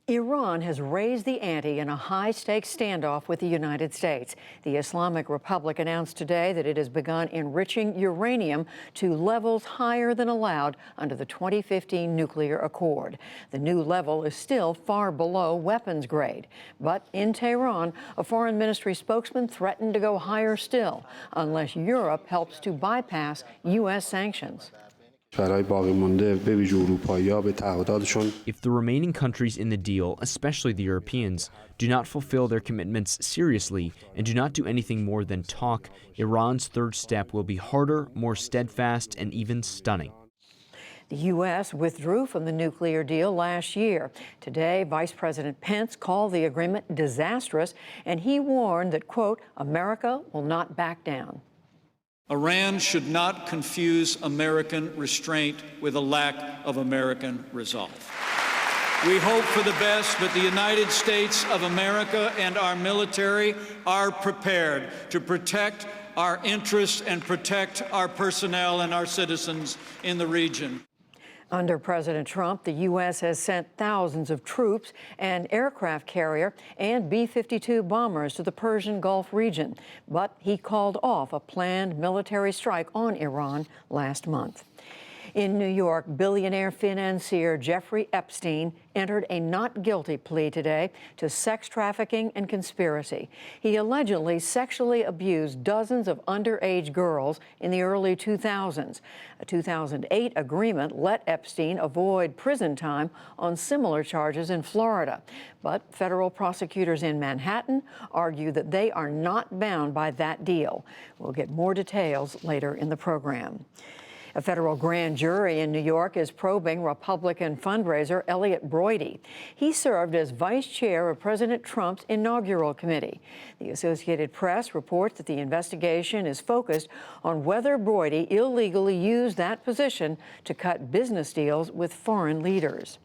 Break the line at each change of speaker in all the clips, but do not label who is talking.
Iran has raised the ante in a high-stakes standoff with the United States. The Islamic Republic announced today that it has begun enriching uranium to levels higher than allowed under the 2015 nuclear accord. The new level is still far below weapons grade. But in Tehran, a foreign ministry spokesman threatened to go higher still unless Europe helps to bypass U.S. sanctions.
If the remaining countries in the deal, especially the Europeans, do not fulfill their commitments seriously and do not do anything more than talk, Iran's third step will be harder, more steadfast, and even stunning.
The U.S. withdrew from the nuclear deal last year. Today, Vice President Pence called the agreement disastrous, and he warned that, quote, America will not back down.
Iran should not confuse American restraint with a lack of American resolve. We hope for the best, but the United States of America and our military are prepared to protect our interests and protect our personnel and our citizens in the region.
Under President Trump, the U.S. has sent thousands of troops, an aircraft carrier, and B-52 bombers to the Persian Gulf region. But he called off a planned military strike on Iran last month. In New York, billionaire financier Jeffrey Epstein entered a not guilty plea today to sex trafficking and conspiracy. He allegedly sexually abused dozens of underage girls in the early 2000s. A 2008 agreement let Epstein avoid prison time on similar charges in Florida. But federal prosecutors in Manhattan argue that they are not bound by that deal. We'll get more details later in the program. A federal grand jury in New York is probing Republican fundraiser Elliot Broidy. He served as vice chair of President Trump's inaugural committee. The Associated Press reports that the investigation is focused on whether Broidy illegally used that position to cut business deals with foreign leaders.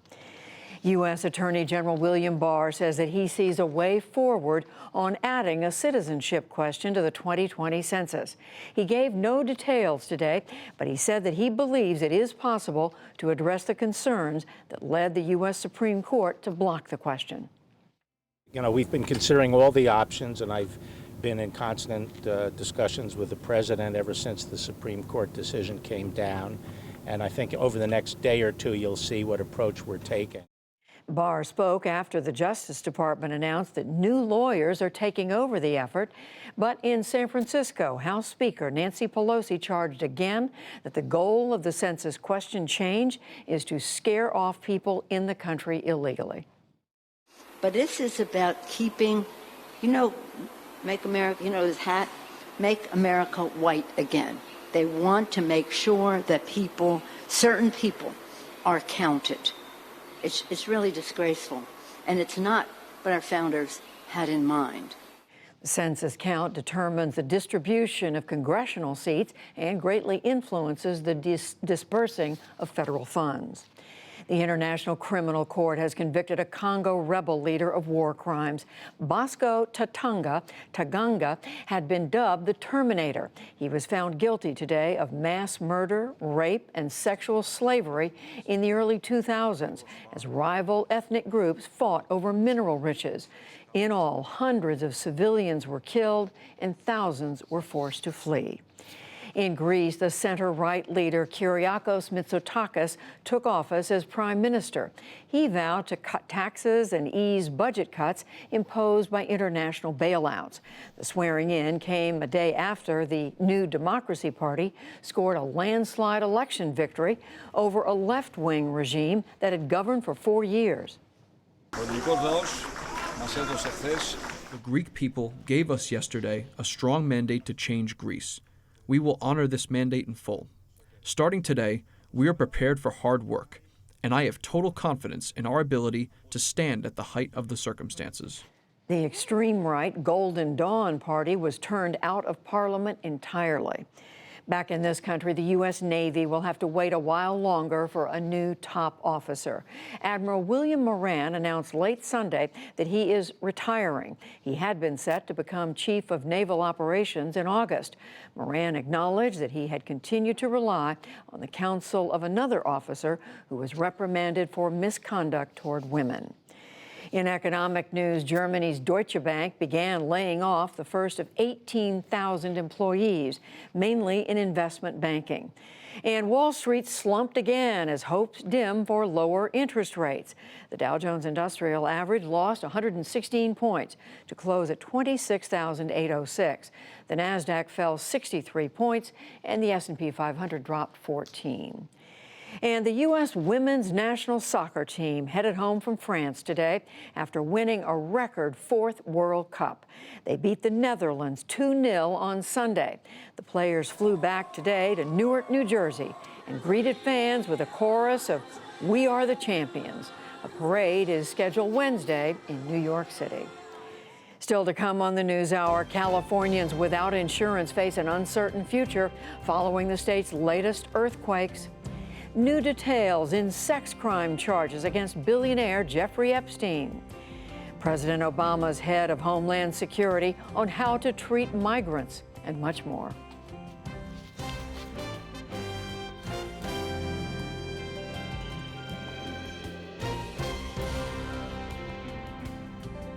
U.S. Attorney General William Barr says that he sees a way forward on adding a citizenship question to the 2020 census. He gave no details today, but he said that he believes it is possible to address the concerns that led the U.S. Supreme Court to block the question.
You know, we've been considering all the options, and I've been in constant discussions with the president ever since the Supreme Court decision came down. And I think over the next day or two, you'll see what approach we're taking.
Barr spoke after the Justice Department announced that new lawyers are taking over the effort. But in San Francisco, House Speaker Nancy Pelosi charged again that the goal of the census question change is to scare off people in the country illegally.
But this is about keeping, make America, this hat, make America white again. They want to make sure that certain people are counted. It's really disgraceful, and it's not what our founders had in mind.
The census count determines the distribution of congressional seats and greatly influences the dispersing of federal funds. The International Criminal Court has convicted a Congo rebel leader of war crimes. Bosco Taganga had been dubbed the Terminator. He was found guilty today of mass murder, rape, and sexual slavery in the early 2000s as rival ethnic groups fought over mineral riches. In all, hundreds of civilians were killed and thousands were forced to flee. In Greece, the center-right leader Kyriakos Mitsotakis took office as prime minister. He vowed to cut taxes and ease budget cuts imposed by international bailouts. The swearing-in came a day after the New Democracy Party scored a landslide election victory over a left-wing regime that had governed for 4 years.
The Greek people gave us yesterday a strong mandate to change Greece. We will honor this mandate in full. Starting today, we are prepared for hard work, and I have total confidence in our ability to stand at the height of the circumstances.
The extreme right Golden Dawn Party was turned out of Parliament entirely. Back in this country, the U.S. Navy will have to wait a while longer for a new top officer. Admiral William Moran announced late Sunday that he is retiring. He had been set to become Chief of Naval Operations in August. Moran acknowledged that he had continued to rely on the counsel of another officer who was reprimanded for misconduct toward women. In economic news, Germany's Deutsche Bank began laying off the first of 18,000 employees, mainly in investment banking. And Wall Street slumped again as hopes dim for lower interest rates. The Dow Jones Industrial Average lost 116 points to close at 26,806. The Nasdaq fell 63 points, and the S&P 500 dropped 14. And the U.S. women's national soccer team headed home from France today after winning a record fourth World Cup. They beat the Netherlands 2-0 on Sunday. The players flew back today to Newark, New Jersey, and greeted fans with a chorus of "We Are the Champions." A parade is scheduled Wednesday in New York City. Still to come on the NewsHour, Californians without insurance face an uncertain future following the state's latest earthquakes. New details in sex crime charges against billionaire Jeffrey Epstein. President Obama's head of Homeland Security on how to treat migrants, and much more.